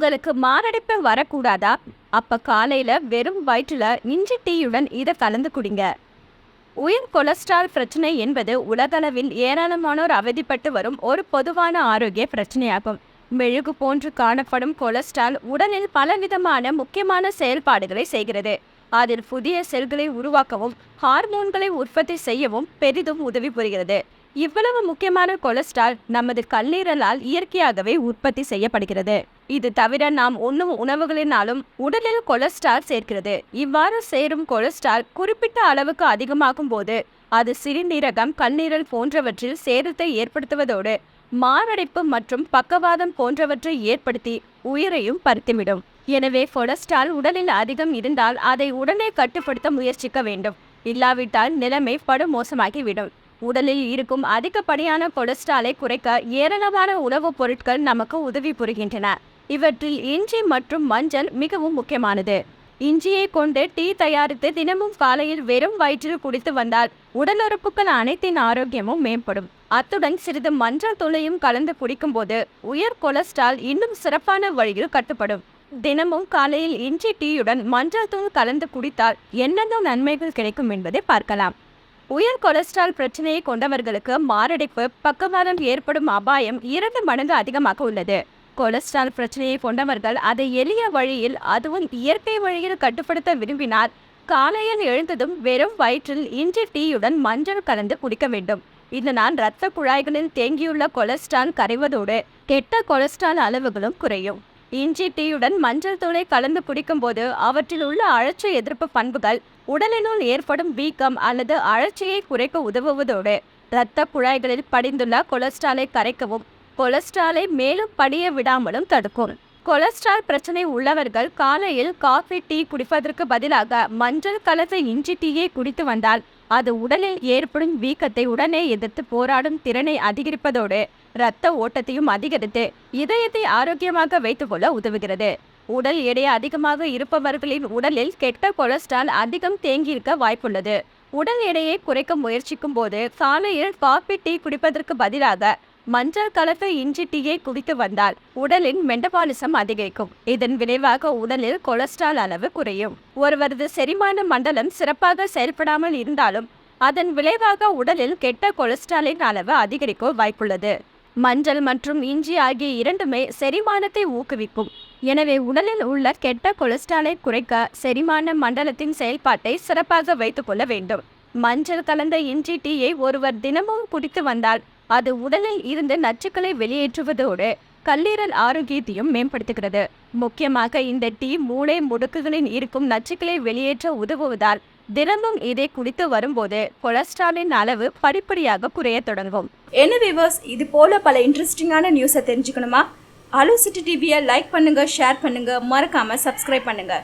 உங்களுக்கு மாரடைப்பு வரக்கூடாதா? அப்ப காலையில வெறும் வயிற்றுல இஞ்சி டீயுடன் இதை கலந்து குடிங்க. உயர் கொலஸ்ட்ரால் பிரச்சனை என்பது உலகளவில் ஏராளமானோர் அவதிப்பட்டு வரும் ஒரு பொதுவான ஆரோக்கிய பிரச்சனையாகும். மெழுகு போன்று காணப்படும் கொலஸ்ட்ரால் உடலில் பலவிதமான முக்கியமான செயல்பாடுகளை செய்கிறது. அதில் புதிய செல்களை உருவாக்கவும் ஹார்மோன்களை உற்பத்தி செய்யவும் பெரிதும் உதவி புரிகிறது. இவ்வளவு முக்கியமான கொலஸ்ட்ரால் நமது கல்லீரலால் இயற்கையாகவே உற்பத்தி செய்யப்படுகிறது. இது தவிர நாம் உண்ணும் உணவுகளினாலும் உடலில் கொலஸ்ட்ரால் சேர்க்கிறது. இவ்வாறு சேரும் கொலஸ்ட்ரால் குறிப்பிட்ட அளவுக்கு அதிகமாகும் போது அது சிறுநீரகம், கல்லீரல் போன்றவற்றில் சேதத்தை ஏற்படுத்துவதோடு மாரடைப்பு மற்றும் பக்கவாதம் போன்றவற்றை ஏற்படுத்தி உயிரையும் பறித்துவிடும். எனவே கொலஸ்ட்ரால் உடலில் அதிகம் இருந்தால் அதை உடனே கட்டுப்படுத்த முயற்சிக்க வேண்டும். இல்லாவிட்டால் நிலைமை படுமோசமாகிவிடும். உடலில் இருக்கும் அதிகப்படியான கொலஸ்ட்ராலை குறைக்க ஏராளமான உணவுப் பொருட்கள் நமக்கு உதவி புரிகின்றன. இவற்றில் இஞ்சி மற்றும் மஞ்சள் மிகவும் முக்கியமானது. இஞ்சியை கொண்டு டீ தயாரித்து தினமும் காலையில் வெறும் வயிற்றில் குடித்து வந்தால் உடல் உறுப்புகள் அனைத்தின் ஆரோக்கியமும் மேம்படும். அத்துடன் சிறிது மஞ்சள் தூளையும் கலந்து குடிக்கும் போது உயர் கொலஸ்ட்ரால் இன்னும் சிறப்பான வழியில் கட்டுப்படும். தினமும் காலையில் இஞ்சி டீயுடன் மஞ்சள் தூள் கலந்து குடித்தால் என்னென்ன நன்மைகள் கிடைக்கும் என்பதை பார்க்கலாம். உயர் கொலஸ்ட்ரால் பிரச்சனையை கொண்டவர்களுக்கு மாரடைப்பு, பக்கவாதம் ஏற்படும் அபாயம் 2 மடங்கு அதிகமாக உள்ளது. கொலஸ்ட்ரால் பிரச்சனையை கொண்டவர்கள் அதை எளிய வழியில், அதுவும் இயற்கை வழியில் கட்டுப்படுத்த விரும்பினால் காலையில் எழுந்ததும் வெறும் வயிற்றில் இஞ்சி டீயுடன் மஞ்சள் கலந்து குடிக்க வேண்டும். இதனால் இரத்த குழாய்களில் தேங்கியுள்ள கொலஸ்ட்ரால் கரைவதோடு கெட்ட கொலஸ்ட்ரால் அளவுகளும் குறையும். இஞ்சி டீயுடன் மஞ்சள் தூளை கலந்து குடிக்கும் போது அவற்றில் உள்ள அழற்சி எதிர்ப்பு பண்புகள் உடலினுள் ஏற்படும் வீக்கம் அல்லது அழற்சியை குறைக்க உதவுவதோடு இரத்த குழாய்களில் படிந்துள்ள கொலஸ்ட்ராலை கரைக்கவும் கொலஸ்ட்ராலை மேலும் படிய விடாமலும் தடுக்கும். கொலஸ்ட்ரால் பிரச்சனை உள்ளவர்கள் காலையில் காஃபி, டீ குடிப்பதற்கு பதிலாக மஞ்சள் கலந்த இஞ்சி டீயை குடித்து வந்தால் அது உடலில் ஏற்படும் வீக்கத்தை உடனே எதிர்த்து போராடும் திறனை அதிகரிப்பதோடு இரத்த ஓட்டத்தையும் அதிகரித்து இதயத்தை ஆரோக்கியமாக வைத்துக்கொள்ள உதவுகிறது. உடல் எடை அதிகமாக இருப்பவர்களின் உடலில் கெட்ட கொலஸ்ட்ரால் அதிகம் தேங்கியிருக்க வாய்ப்புள்ளது. உடல் எடையை குறைக்க முயற்சிக்கும் போது காலையில் காஃபி, டீ குடிப்பதற்கு பதிலாக மஞ்சள் கலந்த இஞ்சி டீயை குடித்து வந்தால் உடலின் மெட்டபாலிசம் அதிகரிக்கும். இதன் விளைவாக உடலில் கொலஸ்ட்ரால் அளவு குறையும். ஒருவரது செரிமான மண்டலம் சிறப்பாக செயல்படாமல் இருந்தாலும் அதன் விளைவாக உடலில் கெட்ட கொலஸ்ட்ராலின் அளவு அதிகரிக்க வாய்ப்புள்ளது. மஞ்சள் மற்றும் இஞ்சி ஆகிய இரண்டுமே செரிமானத்தை ஊக்குவிக்கும். எனவே உடலில் உள்ள கெட்ட கொலஸ்ட்ராலை குறைக்க செரிமான மண்டலத்தின் செயல்பாட்டை சிறப்பாக வைத்துக் கொள்ள வேண்டும். மஞ்சள் கலந்த இஞ்சி டீயை ஒருவர் தினமும் குடித்து வந்தால் அது உடலில் இருந்து நச்சுக்களை வெளியேற்றுவதோடு கல்லீரல் ஆரோக்கியத்தையும் மேம்படுத்துகிறது. முக்கியமாக இந்த டீ மூளை முடுக்குகளில் இருக்கும் நச்சுக்களை வெளியேற்ற உதவுவதால் தினமும் இதை குடித்து வரும்போது கொலஸ்ட்ராலின் அளவு படிப்படியாக குறைய தொடங்கும். என்ன வியூவர்ஸ், இது போல பல இன்ட்ரெஸ்டிங்கான நியூஸை தெரிஞ்சுக்கணுமா? அலோ சிட்டி டிவியை லைக் பண்ணுங்க, ஷேர் பண்ணுங்க, மறக்காம சப்ஸ்கிரைப் பண்ணுங்க.